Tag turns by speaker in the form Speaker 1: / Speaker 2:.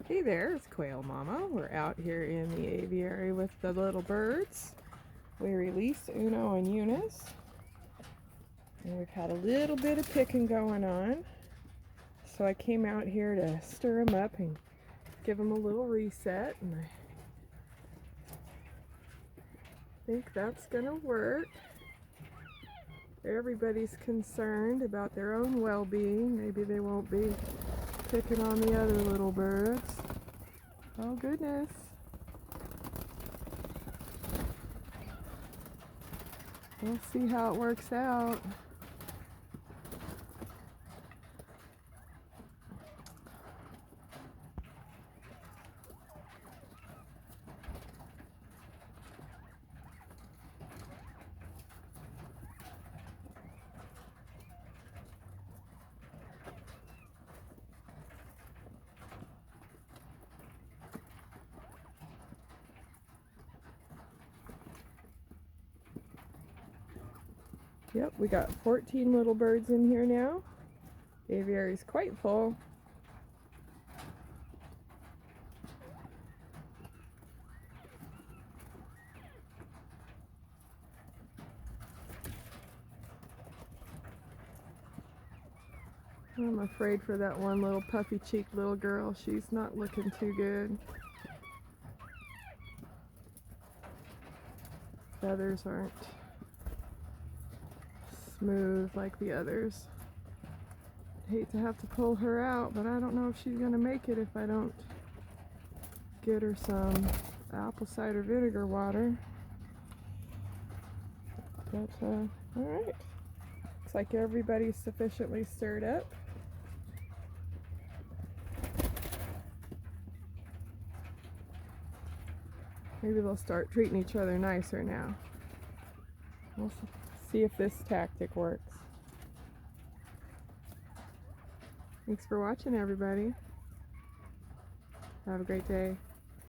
Speaker 1: Hey there, it's Quail Mama. We're out here in the aviary with the little birds. We released Uno and Unice, and we've had a little bit of picking going on. So I came out here to stir them up and give them a little reset, and I think that's gonna work. Everybody's concerned about their own well-being. Maybe they won't be picking on the other little birds. Oh goodness. We'll see how it works out. Yep, we got 14 little birds in here now. The aviary's quite full. I'm afraid for that one little puffy-cheeked little girl. She's not looking too good. Feathers aren't smooth like the others. Hate to have to pull her out, but I don't know if she's gonna make it if I don't get her some apple cider vinegar water. But alright, looks like everybody's sufficiently stirred up. Maybe they'll start treating each other nicer now. We'll see if this tactic works. Thanks for watching, everybody. Have a great day.